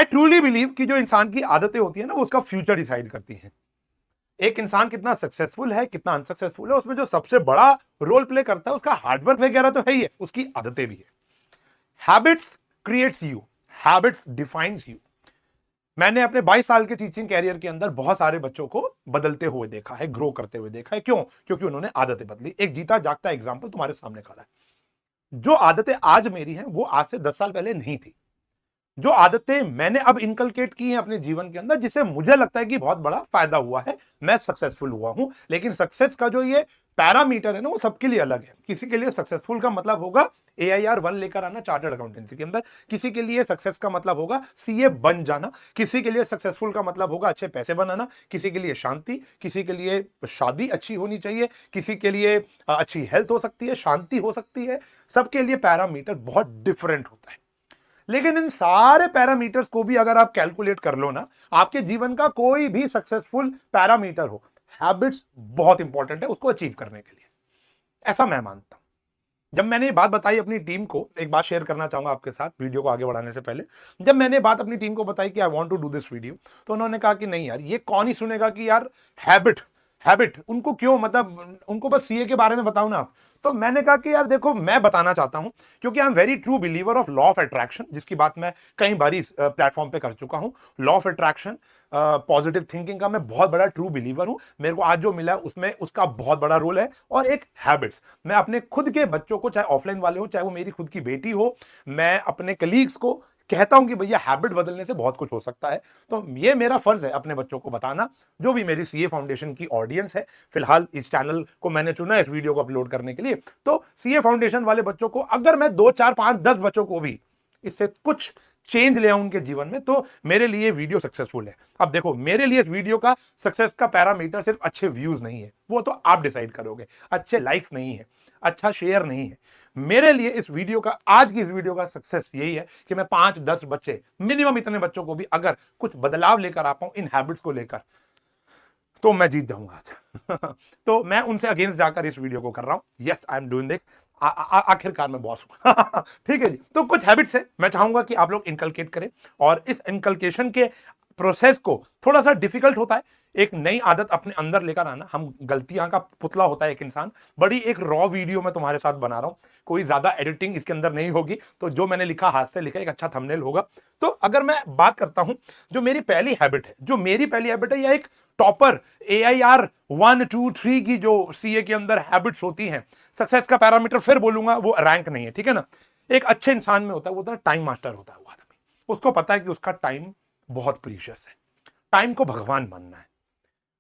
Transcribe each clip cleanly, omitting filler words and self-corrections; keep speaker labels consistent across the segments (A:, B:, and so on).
A: I truly believe कि जो इंसान की आदतें होती है ना, वो उसका फ्यूचर डिसाइड करती हैं। एक इंसान कितना सक्सेसफुल है, कितना अनसक्सेसफुल है, उसमें जो सबसे बड़ा रोल प्ले करता है उसका हार्डवर्क वगैरह तो है ही है, उसकी आदतें भी है। Habits creates you, habits defines you. मैंने अपने 22 साल के टीचिंग कैरियर के अंदर बहुत सारे बच्चों को बदलते हुए देखा है, ग्रो करते हुए देखा है। क्यों? क्योंकि उन्होंने आदतें बदली। एक जीता जागता एग्जाम्पल तुम्हारे सामने खड़ा है। जो आदतें आज मेरी हैं वो आज से 10 साल पहले नहीं थी। जो आदतें मैंने अब इनकलकेट की हैं अपने जीवन के अंदर, जिससे मुझे लगता है कि बहुत बड़ा फायदा हुआ है, मैं सक्सेसफुल हुआ हूं। लेकिन सक्सेस का जो ये पैरामीटर है ना, वो सबके लिए अलग है। किसी के लिए सक्सेसफुल का मतलब होगा AIR 1 लेकर आना चार्टर्ड अकाउंटेंसी के अंदर, किसी के लिए सक्सेस का मतलब होगा CA बन जाना, किसी के लिए सक्सेसफुल का मतलब होगा अच्छे पैसे बनाना, किसी के लिए शांति, किसी के लिए शादी अच्छी होनी चाहिए, किसी के लिए अच्छी हेल्थ हो सकती है, शांति हो सकती है। सबके लिए पैरामीटर बहुत डिफरेंट होता है। लेकिन इन सारे पैरामीटर्स को भी अगर आप कैलकुलेट कर लो ना, आपके जीवन का कोई भी सक्सेसफुल पैरामीटर हो, हैबिट्स बहुत इंपॉर्टेंट है उसको अचीव करने के लिए, ऐसा मैं मानता हूं। जब मैंने ये बात बताई अपनी टीम को, एक बात शेयर करना चाहूंगा आपके साथ वीडियो को आगे बढ़ाने से पहले। जब मैंने बात अपनी टीम को बताई कि I want to do this video, तो उन्होंने कहा कि नहीं यार, ये कौन ही सुनेगा कि यार हैबिट हैबिट उनको क्यों, मतलब उनको बस CA के बारे में बताओ ना आप। तो मैंने कहा कि यार देखो, मैं बताना चाहता हूं, क्योंकि I am very true believer of law of attraction, जिसकी बात मैं कई बार प्लेटफॉर्म पे कर चुका हूं। Law of attraction, positive thinking का मैं बहुत बड़ा ट्रू बिलीवर हूं। मेरे को आज जो मिला है उसमें उसका बहुत बड़ा रोल है। और एक हैबिट्स, मैं अपने खुद के बच्चों को, चाहे ऑफलाइन वाले हो, चाहे वो मेरी खुद की बेटी हो, मैं अपने कलीग्स को कहता हूं कि भैया हैबिट बदलने से बहुत कुछ हो सकता है। तो ये मेरा फर्ज है अपने बच्चों को बताना, जो भी मेरी CA फाउंडेशन की ऑडियंस है। फिलहाल इस चैनल को मैंने चुना है इस वीडियो को अपलोड करने के लिए। तो CA फाउंडेशन वाले बच्चों को, अगर मैं 2 4 5 10 बच्चों को भी इससे कुछ चेंज ले आऊं उनके जीवन में, तो मेरे लिए वीडियो सक्सेसफुल है। अब देखो, मेरे लिए इस वीडियो का सक्सेस का पैरामीटर सिर्फ अच्छे व्यूज नहीं है, वो तो आप डिसाइड करोगे, अच्छे लाइक्स नहीं है, अच्छा शेयर नहीं है। मेरे लिए इस वीडियो का, आज की इस वीडियो का सक्सेस यही है कि मैं 5-10 बच्चे, मिनिमम इतने बच्चों को भी अगर कुछ बदलाव लेकर आ पाऊं इन हैबिट्स को लेकर, तो मैं जीत जाऊंगा आज। तो मैं उनसे अगेंस्ट जाकर इस वीडियो को कर रहा हूं। Yes, I am doing this. आखिरकार मैं बॉस हूं। ठीक है जी। तो कुछ हैबिट्स है, मैं चाहूंगा कि आप लोग इनकलकेट करें, और इस इनकलकेशन के प्रोसेस को थोड़ा सा डिफिकल्ट होता है। एक नई आदत अपने अंदर लेकर आना, हम गलतियां का पुतला होता है एक इंसान। बड़ी एक रॉ वीडियो मैं तुम्हारे साथ बना रहा हूं, कोई ज्यादा एडिटिंग इसके अंदर नहीं होगी। तो जो मैंने लिखा हाथ से लिखा, एक अच्छा थंबनेल होगा। तो अगर मैं बात करता हूं, जो मेरी पहली हैबिट है, या एक टॉपर AIR 1 2 3 की जो CA के अंदर हैबिट्स होती हैं, सक्सेस का पैरामीटर फिर बोलूंगा, वो रैंक नहीं है, ठीक है ना। एक अच्छे इंसान में होता है, वो होता है टाइम मास्टर होता है वो आदमी। उसको पता है कि उसका टाइम बहुत प्रीशियस है, टाइम को भगवान मानना है।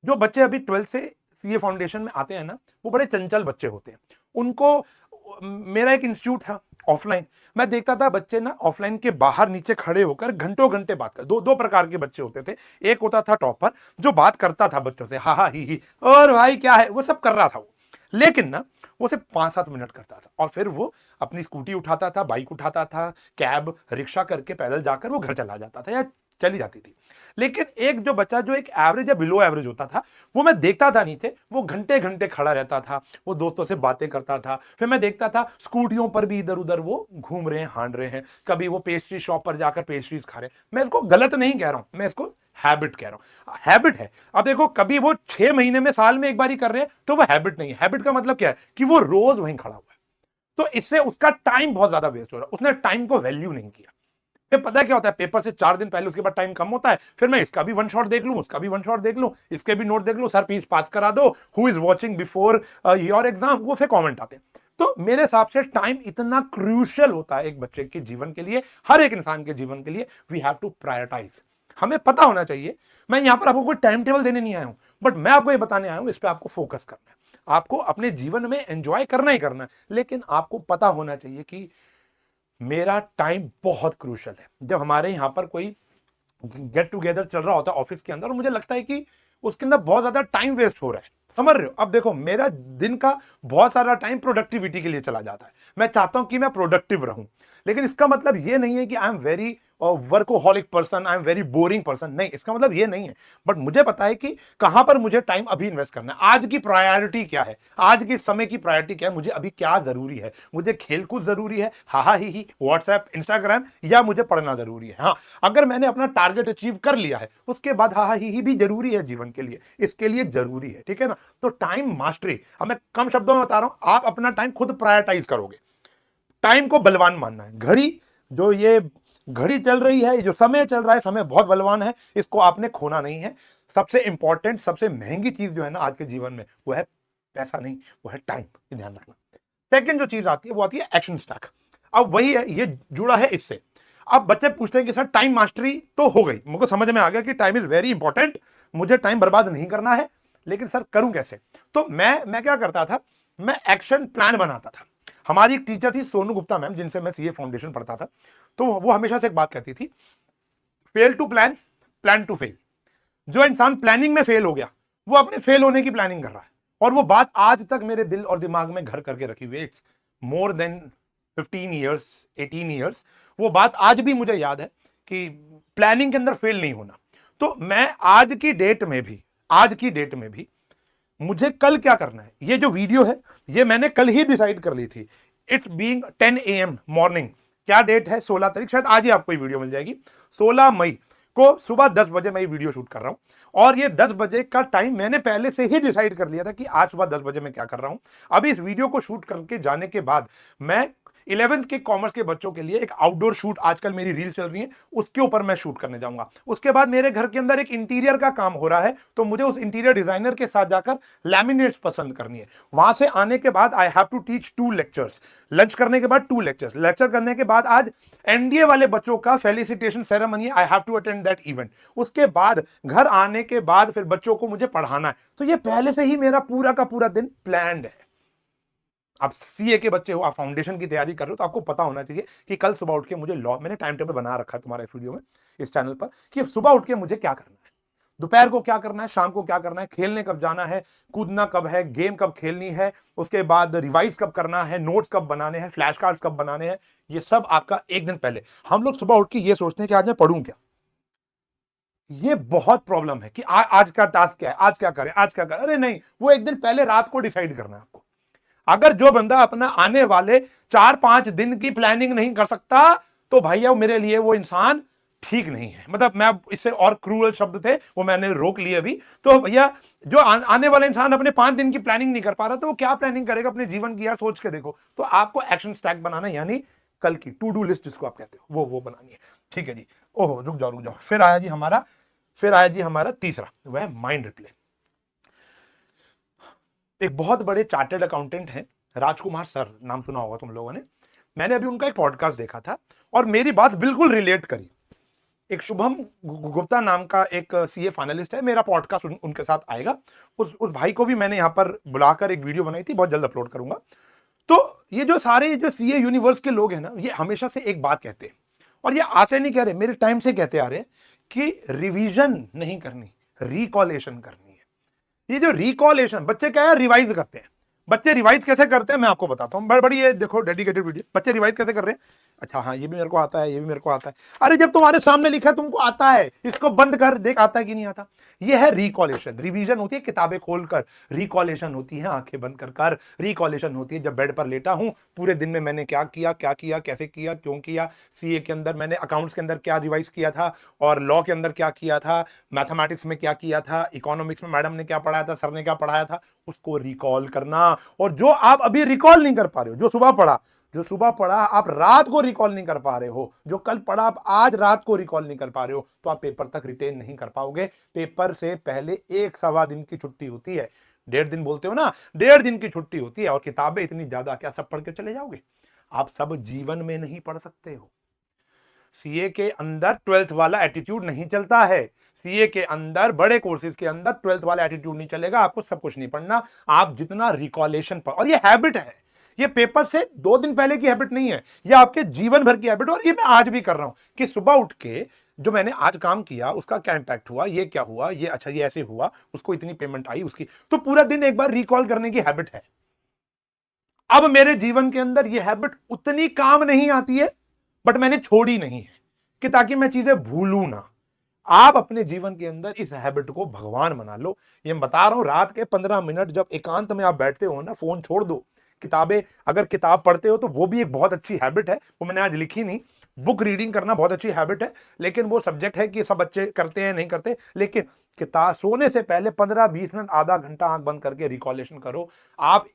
A: जो बच्चे अभी 12th से CA फाउंडेशन में आते हैं ना, वो बड़े चंचल बच्चे होते हैं। उनको, मेरा एक इंस्टीट्यूट था ऑफलाइन, मैं देखता था बच्चे ना ऑफलाइन के बाहर नीचे खड़े होकर घंटों घंटे बात कर, दो प्रकार के बच्चे होते थे। एक होता था टॉपर, जो बात करता था बच्चों से, हा हा ही, और भाई क्या है, वो सब कर रहा था वो। लेकिन ना, वो सिर्फ 5-7 मिनट करता था, और फिर वो अपनी स्कूटी उठाता था, बाइक उठाता था, कैब, रिक्शा करके पैदल जाकर वो घर चला जाता था, या चली जाती थी। लेकिन एक जो बच्चा, जो एक एवरेज या बिलो एवरेज होता था, वो मैं देखता था नीचे, वो घंटे घंटे खड़ा रहता था, वो दोस्तों से बातें करता था। फिर मैं देखता था स्कूटियों पर भी इधर उधर वो घूम रहे हैं, हांड रहे हैं, कभी वो पेस्ट्री शॉप पर जाकर पेस्ट्रीज खा रहे हैं। मैं इसको गलत नहीं कह रहा हूं, मैं इसको हैबिट कह रहा हूं, हैबिट है। अब देखो, कभी वो 6 महीने में, साल में एक बार ही कर रहे हैं, तो वो हैबिट नहीं है। हैबिट का मतलब क्या है कि वो रोज वहीं खड़ा हुआ है। तो इससे उसका टाइम बहुत ज्यादा वेस्ट हो रहा है, उसने टाइम को वैल्यू नहीं किया। फिर पता है क्या होता है, पेपर से 4 दिन पहले उसके बाद टाइम कम होता है, फिर मैं इसका भी वन शॉट देख लूं, उसका भी वन शॉट देख लूं, इसके भी नोट देख लूं, सर प्लीज पास करा दो, who is watching before your exam, वो फिर कमेंट आते हैं। तो मेरे हिसाब से टाइम इतना क्रूशियल होता है एक बच्चे के जीवन के लिए, हर एक इंसान के जीवन के लिए। वी हैव टू प्रायोरिटाइज, हमें पता होना चाहिए। मैं यहां पर आपको कोई टाइम टेबल देने नहीं आया हूं, बट मैं आपको ये बताने आया हूं, इस पर आपको फोकस करना है, आपको अपने जीवन में एंजॉय करना ही करना है। लेकिन आपको पता होना चाहिए कि मेरा टाइम बहुत क्रूशल है। जब हमारे यहाँ पर कोई गेट टुगेदर चल रहा होता है ऑफिस के अंदर, और मुझे लगता है कि उसके अंदर बहुत ज्यादा टाइम वेस्ट हो रहा है, समझ रहे हो। अब देखो, मेरा दिन का बहुत सारा टाइम प्रोडक्टिविटी के लिए चला जाता है, मैं चाहता हूं कि मैं प्रोडक्टिव रहूं। लेकिन इसका मतलब ये नहीं है कि I am very workaholic person, I am very boring person, नहीं, इसका मतलब ये नहीं है। बट मुझे पता है कि कहां पर मुझे टाइम अभी इन्वेस्ट करना है, आज की प्रायोरिटी क्या है, आज के समय की प्रायोरिटी क्या है, मुझे अभी क्या जरूरी है। मुझे खेलकूद जरूरी है, हा ही व्हाट्सएप इंस्टाग्राम, या मुझे पढ़ना जरूरी है। हाँ, अगर मैंने अपना टारगेट अचीव कर लिया है, उसके बाद हा ही भी जरूरी है जीवन के लिए, इसके लिए जरूरी है, ठीक है ना। तो टाइम मास्टरी, अब मैं कम शब्दों में बता रहा हूं, आप अपना टाइम खुद प्रायोरिटाइज करोगे। टाइम को बलवान मानना है। घड़ी, जो ये घड़ी चल रही है, जो समय चल रहा है, समय बहुत बलवान है, इसको आपने खोना नहीं है। सबसे इंपॉर्टेंट, सबसे महंगी चीज जो है ना आज के जीवन में, वो है पैसा नहीं, वो है टाइम, ध्यान रखना। सेकंड जो चीज आती है वो आती है एक्शन स्टैक। अब वही है, ये जुड़ा है इससे। अब बच्चे पूछते हैं कि सर टाइम मास्टरी तो हो गई, मुझे समझ में आ गया कि टाइम इज वेरी इंपॉर्टेंट, मुझे टाइम बर्बाद नहीं करना है, लेकिन सर करूं कैसे? तो मैं क्या करता था, मैं एक्शन प्लान बनाता था। हमारी एक टीचर थी सोनू गुप्ता मैम, जिनसे मैं सीए फाउंडेशन पढ़ता था, तो वो हमेशा से एक बात कहती थी, fail to plan, plan to fail. जो इंसान प्लानिंग में फेल हो गया, वो अपने फेल होने की प्लानिंग कर रहा है। और वो बात आज तक मेरे दिल और दिमाग में घर करके रखी हुई है। It's more than 15 years, 18 years, वो बात आज भी मुझे याद है कि प्लानिंग के अंदर फेल नहीं होना। तो मैं आज की डेट में भी मुझे कल क्या करना है, ये जो वीडियो है ये मैंने कल ही डिसाइड कर ली थी। इट्स बीइंग 10 AM मॉर्निंग, क्या डेट है, 16 तारीख, शायद आज ही आपको ये वीडियो मिल जाएगी। 16 मई को सुबह 10 बजे मैं ये वीडियो शूट कर रहा हूं, और ये 10 बजे का टाइम मैंने पहले से ही डिसाइड कर लिया था कि आज सुबह 10 बजे मैं क्या कर रहा हूं। अभी इस वीडियो को शूट करके जाने के बाद मैं 11th के कॉमर्स के बच्चों के लिए एक आउटडोर शूट, आजकल मेरी रील चल रही है, उसके ऊपर मैं शूट करने जाऊंगा। उसके बाद मेरे घर के अंदर एक इंटीरियर का काम हो रहा है, तो मुझे उस इंटीरियर डिजाइनर के साथ जाकर लैमिनेट्स पसंद करनी है। वहां से आने के बाद I have to teach 2 lectures, lunch करने के बाद 2 लेक्चर्स, लेक्चर करने के बाद आज एनडीए वाले बच्चों का फेलिसिटेशन सेरेमनी है, I have to attend that event. उसके बाद घर आने के बाद फिर बच्चों को मुझे पढ़ाना है। तो ये पहले से ही मेरा पूरा का पूरा दिन प्लान्ड है। आप सीए के बच्चे हो, आप फाउंडेशन की तैयारी कर रहे हो, तो आपको पता होना चाहिए कि कल सुबह उठ के मुझे लॉ, मैंने टाइम टेबल बना रखा है तुम्हारे इस वीडियो में, इस चैनल पर, कि सुबह उठ के मुझे क्या करना है, दोपहर को क्या करना है, शाम को क्या करना है, खेलने कब जाना है, कूदना कब है, गेम कब खेलनी है, उसके बाद रिवाइज कब करना है, नोट्स कब बनाने हैं, फ्लैश कार्ड्स कब बनाने हैं, ये सब आपका एक दिन पहले। हम लोग सुबह उठ के ये सोचते हैं कि आज मैं पढ़ूं क्या। ये बहुत प्रॉब्लम है कि आज का टास्क क्या है, आज क्या करें, आज क्या करें। अरे नहीं, वो एक दिन पहले रात को डिसाइड करना है आपको। अगर जो बंदा अपना आने वाले 4-5 दिन की प्लानिंग नहीं कर सकता, तो भैया मेरे लिए वो इंसान ठीक नहीं है। मतलब मैं इससे और क्रूअल शब्द थे वो मैंने रोक लिए अभी। तो भैया जो आने वाला इंसान अपने 5 दिन की प्लानिंग नहीं कर पा रहा, तो वो क्या प्लानिंग करेगा अपने जीवन की, यार सोच के देखो। तो आपको एक्शन स्टैक बनाना, यानी कल की टू डू लिस्ट जिसको आप कहते हो, वो बनानी है। ठीक है जी। ओहो, रुक जाओ। फिर आया जी हमारा तीसरा, वह माइंड रिप्ले। एक बहुत बड़े चार्टर्ड अकाउंटेंट हैं, राजकुमार सर, नाम सुना होगा तुम लोगों ने। मैंने अभी उनका एक पॉडकास्ट देखा था और मेरी बात बिल्कुल रिलेट करी। एक शुभम गुप्ता नाम का एक सीए फाइनलिस्ट है, मेरा पॉडकास्ट उनके साथ आएगा। उस भाई को भी मैंने यहां पर बुलाकर एक वीडियो बनाई थी, बहुत जल्द अपलोड करूंगा। तो ये जो सारे जो सीए यूनिवर्स के लोग हैं ना, ये हमेशा से एक बात कहते हैं, और ये आज से नहीं कह रहे, मेरे टाइम से कहते आ रहे हैं कि रिवीजन नहीं करनी, रिकॉलेशन करनी है। ये जो रिकॉलेशन, बच्चे क्या है, रिवाइज करते हैं। बच्चे रिवाइज कैसे करते हैं मैं आपको बताता हूं। बड़ी ये देखो डेडिकेटेड वीडियो। बच्चे रिवाइज कैसे कर रहे हैं, अच्छा हाँ ये भी मेरे को आता है, ये भी मेरे को आता है। अरे जब तुम्हारे सामने लिखा है तुमको आता है, इसको बंद कर देख आता है कि नहीं आता। ये है रिकॉलेशन। रिवीजन होती है किताबें खोलकर, रिकॉलेशन होती है आंखें बंद कर। रिकॉलेशन होती है जब बेड पर लेटा हूं, पूरे दिन में मैंने क्या किया, कैसे किया, क्यों किया। सीए के अंदर मैंने अकाउंट्स के अंदर क्या रिवाइज किया था, और लॉ के अंदर क्या किया था, मैथमेटिक्स में क्या किया था, इकोनॉमिक्स में मैडम ने क्या पढ़ाया था, सर ने क्या पढ़ाया था, उसको रिकॉल करना। और जो आप अभी रिकॉल नहीं कर पा रहे हो, जो सुबह पढ़ा आप रात को रिकॉल नहीं कर पा रहे हो, जो कल पढ़ा आप आज रात को रिकॉल नहीं कर पा रहे हो, तो आप पेपर तक रिटेन नहीं कर पाओगे। पेपर से पहले 1-1.25 दिन की छुट्टी होती है, 1.5 दिन बोलते हो ना, 1.5 दिन की छुट्टी होती है। और किताबें इतनी ज्यादा, क्या सब पढ़ के चले जाओगे? आप सब जीवन में नहीं पढ़ सकते हो। सीए के अंदर 12th वाला एटीट्यूड नहीं चलता है। सीए के अंदर, बड़े कोर्सेज के अंदर 12th वाला एटीट्यूड नहीं चलेगा। आपको सब कुछ नहीं पढ़ना, आप जितना रिकॉलेशन पर, और ये हैबिट है, ये पेपर से 2 दिन पहले की हैबिट नहीं है, ये आपके जीवन भर की हैबिट। और ये मैं आज भी कर रहा हूं कि सुबह उठ के जो मैंने आज काम किया उसका क्या इंपैक्ट हुआ, ये क्या हुआ, ये अच्छा ये ऐसे हुआ, उसको इतनी पेमेंट आई उसकी, तो पूरा दिन एक बार रिकॉल करने की हैबिट है। अब मेरे जीवन के अंदर ये हैबिट उतनी काम नहीं आती है, बट मैंने छोड़ी नहीं है, कि ताकि मैं चीजें भूलूं ना। आप अपने जीवन के अंदर इस हैबिट को भगवान बना लो। ये मैं बता रहा हूं, रात के 15 मिनट जब एकांत में आप बैठते हो ना, फोन छोड़ दो, किताबें, अगर किताब पढ़ते हो तो वो भी एक बहुत अच्छी हैबिट है, वो मैंने आज लिखी नहीं। बुक रीडिंग करना बहुत अच्छी हैबिट है, लेकिन वो सब्जेक्ट है कि सब बच्चे करते हैं नहीं करते। लेकिन किताब सोने से पहले 15-20 मिनट, आधा घंटा आंख बंद करके रिकॉलेशन करो। आप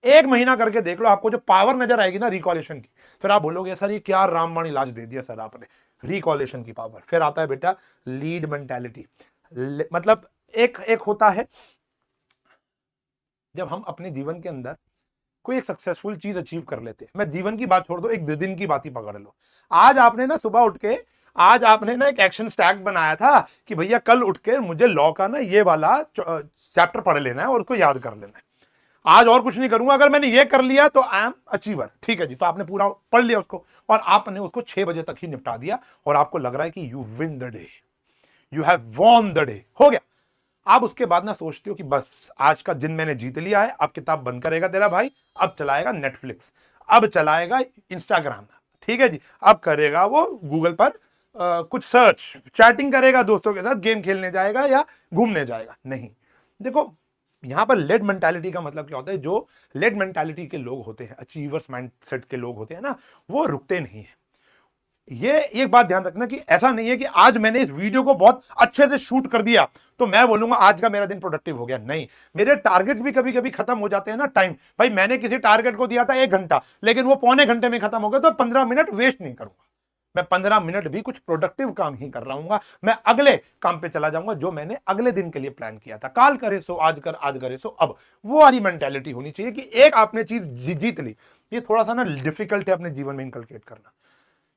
A: 1 महीना करके देख लो, आपको जो पावर नजर आएगी ना रिकॉलेशन की, फिर आप बोलोगे सर ये क्या रामबाण इलाज दे दिया सर आपने, रिकॉलेशन की पावर। फिर आता है बेटा लीड मेंटालिटी। मतलब एक एक होता है जब हम अपने जीवन के अंदर कोई एक सक्सेसफुल चीज अचीव कर लेते हैं। मैं जीवन की बात छोड़ दो, एक दिन की बात ही पकड़ लो। आज आपने ना सुबह उठ के, आज आपने ना एक एक्शन स्टैक बनाया था कि भैया कल उठ के मुझे लॉ का ना ये वाला चैप्टर पढ़ लेना है और उसको याद कर लेना है। आज और कुछ नहीं करूंगा, अगर मैंने ये कर लिया तो आई एम अचीवर। ठीक है जी, तो आपने पूरा पढ़ लिया उसको और आपने उसको 6 बजे तक ही निपटा दिया और आपको लग रहा है कि you win the day, you have won the day, हो गया। आप उसके बाद ना सोचते हो कि बस आज का दिन मैंने जीत लिया है। अब किताब बंद करेगा तेरा भाई, अब चलाएगा नेटफ्लिक्स, अब चलाएगा इंस्टाग्राम, ठीक है जी, अब करेगा वो गूगल पर कुछ सर्च, चैटिंग करेगा दोस्तों के साथ, गेम खेलने जाएगा या घूमने जाएगा। नहीं, देखो यहां पर लेड मेंटालिटी का मतलब क्या होता है, जो लेड मेंटालिटी के लोग होते हैं, अचीवर्स माइंडसेट के लोग होते हैं ना, वो रुकते नहीं है। ये एक बात ध्यान रखना कि ऐसा नहीं है कि आज मैंने इस वीडियो को बहुत अच्छे से शूट कर दिया तो मैं बोलूंगा आज का मेरा दिन प्रोडक्टिव हो गया। नहीं, मेरे टारगेट्स भी कभी कभी खत्म हो जाते हैं ना। टाइम भाई, मैंने किसी टारगेट को दिया था 1 घंटा, लेकिन वो पौने घंटे में खत्म हो गया, तो 15 मिनट वेस्ट नहीं करूंगा। मैं 15 मिनट भी कुछ प्रोडक्टिव काम ही कर रहा हूँ, मैं अगले काम पे चला जाऊंगा जो मैंने अगले दिन के लिए प्लान किया था। काल करे सो आज कर, आज करे सो अब, वो वाली मेंटेलिटी होनी चाहिए कि एक आपने चीज जीत ली। ये थोड़ा सा ना डिफिकल्ट है अपने जीवन में इनकलकेट करना,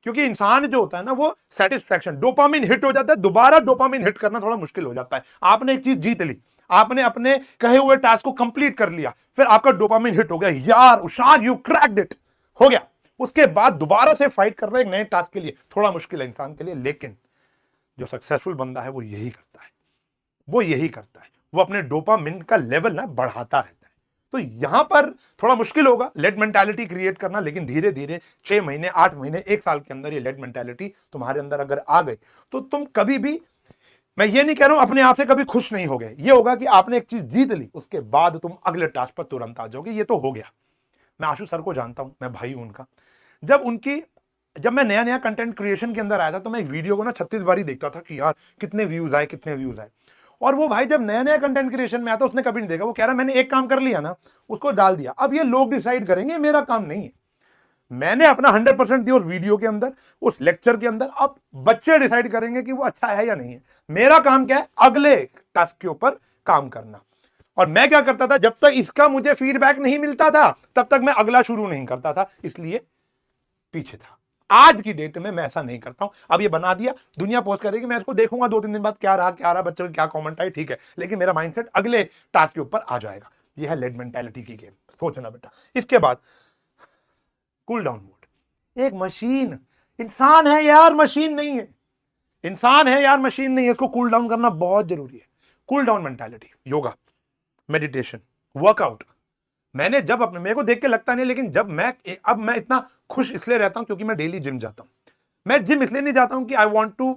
A: क्योंकि इंसान जो होता है ना, वो सेटिस्फैक्शन, डोपामिन हिट हो जाता है, दोबारा डोपामिन हिट करना थोड़ा मुश्किल हो जाता है। आपने एक चीज जीत ली, आपने अपने कहे हुए टास्क को कंप्लीट कर लिया, फिर आपका डोपामिन हिट हो गया, यार उशार यू क्रैक्ड इट, हो गया। उसके बाद दोबारा से फाइट करना एक नए टास्क के लिए थोड़ा मुश्किल है इंसान के लिए। लेकिन जो सक्सेसफुल बंदा है वो यही करता है, वो यही करता है, वो अपने डोपामिन का लेवल ना बढ़ाता है। तो यहां पर थोड़ा मुश्किल होगा लेड मेंटालिटी क्रिएट करना, लेकिन धीरे धीरे 6 महीने, 8 महीने, 1 साल के अंदर ये लेड मेंटालिटी तुम्हारे अंदर अगर आ गई तो तुम कभी भी, मैं ये नहीं कह रहा हूं अपने आप से कभी खुश नहीं हो गए, ये होगा कि आपने एक चीज जीत ली, उसके बाद तुम अगले टास्क पर तुरंत आ जाओगे। ये तो हो गया। मैं आशु सर को जानता हूं, मैं भाई हूं उनका। जब मैं नया नया कंटेंट क्रिएशन के अंदर आया था तो मैं एक वीडियो को ना 36 बार ही देखता था कि यार कितने व्यूज आए, कितने व्यूज आए। और वो भाई जब नया नया कंटेंट क्रिएशन में आता उसने कभी नहीं देखा, वो कह रहा मैंने एक काम कर लिया ना, उसको डाल दिया, अब ये लोग डिसाइड करेंगे, मेरा काम नहीं है। मैंने अपना 100% दिया उस वीडियो के अंदर, उस लेक्चर के अंदर, अब बच्चे डिसाइड करेंगे कि वो अच्छा है या नहीं है। मेरा काम क्या है, अगले टास्क के ऊपर काम करना। और मैं क्या करता था, जब तक इसका मुझे फीडबैक नहीं मिलता था तब तक मैं अगला शुरू नहीं करता था, इसलिए पीछे था। आज की डेट में मैं ऐसा नहीं करता हूं। अब ये बना दिया, दुनिया पोस्ट करेगी, मैं इसको देखूंगा 2-3 दिन बाद क्या रहा, बच्चों के क्या कमेंट आए, ठीक है, लेकिन मेरा माइंडसेट अगले टास्क के ऊपर आ जाएगा। ये है लेड मेंटालिटी की गेम, सोचना बेटा। इसके बाद कूल डाउन मोड। एक मशीन, इंसान है यार, मशीन नहीं है। इंसान है यार, मशीन नहीं है, इसको कूल डाउन करना बहुत जरूरी है। Cool down mentality, yoga, meditation, workout. मैंने जब अपने, मेरे को देख के लगता नहीं, लेकिन जब अब मैं इतना खुश इसलिए रहता हूं क्योंकि मैं डेली जिम जाता हूं। मैं जिम इसलिए नहीं जाता हूं कि I want to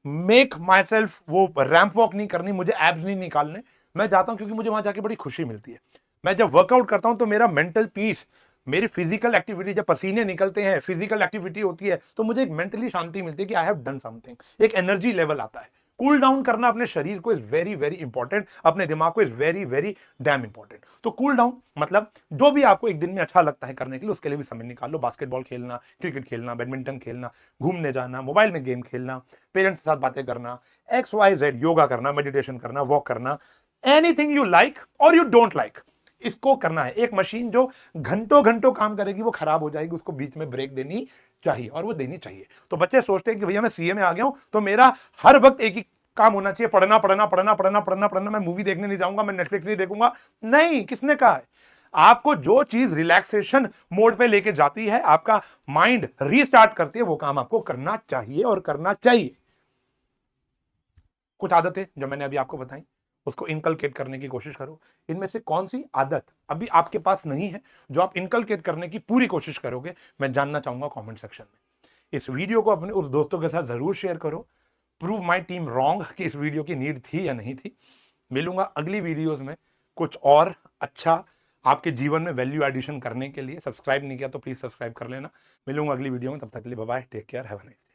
A: make myself, वो रैंप वॉक नहीं करनी, मुझे एब्स नहीं निकालने। मैं जाता हूं क्योंकि मुझे वहां जाके बड़ी खुशी मिलती है। मैं जब वर्कआउट करता हूं तो मेरा मेंटल पीस, मेरी फिजिकल एक्टिविटी, जब पसीने निकलते हैं, फिजिकल एक्टिविटी होती है, तो मुझे एक मेंटली शांति मिलती है कि आई हैव डन समथिंग, एक एनर्जी लेवल आता है। कूल डाउन करना अपने शरीर को इज वेरी वेरी इंपॉर्टेंट, अपने दिमाग को is very very dam important. तो कूल डाउन मतलब जो भी आपको एक दिन में अच्छा लगता है करने के लिए, उसके लिए भी समय निकाल लो। बास्केटबॉल खेलना, क्रिकेट खेलना, बैडमिंटन खेलना, घूमने जाना, मोबाइल में गेम खेलना, पेरेंट्स के साथ बातें करना, XYZ, योगा करना, मेडिटेशन करना, वॉक करना, एनीथिंग यू लाइक और यू डोंट लाइक, इसको करना है। एक मशीन जो घंटों घंटों काम करेगी वो खराब हो जाएगी, उसको बीच में ब्रेक देनी चाहिए, और वो देनी चाहिए। तो बच्चे सोचते हैं कि भैया मैं सीए में आ गया हूं तो मेरा हर वक्त एक ही काम होना चाहिए, पढ़ना पढ़ना पढ़ना पढ़ना पढ़ना पढ़ना, मैं मूवी देखने नहीं जाऊंगा, मैं नेटफ्लिक्स नहीं देखूंगा। नहीं, किसने कहा है? आपको जो चीज रिलैक्सेशन मोड पे लेके जाती है, आपका माइंड रीस्टार्ट करती है, वो काम आपको करना चाहिए और करना चाहिए। कुछ आदतें जो मैंने अभी आपको बताई, उसको इनकलकेट करने की कोशिश करो। इनमें से कौन सी आदत अभी आपके पास नहीं है जो आप इनकलकेट करने की पूरी कोशिश करोगे, मैं जानना चाहूंगा कमेंट सेक्शन में। इस वीडियो को अपने उस दोस्तों के साथ जरूर शेयर करो। प्रूव माई टीम रॉन्ग कि इस वीडियो की नीड थी या नहीं थी। मिलूंगा अगली वीडियोस में कुछ और अच्छा आपके जीवन में वैल्यू एडिशन करने के लिए। सब्सक्राइब नहीं किया तो प्लीज सब्सक्राइब कर लेना। मिलूंगा अगली वीडियो में, तब तक के लिए bye bye, take care, have a nice day.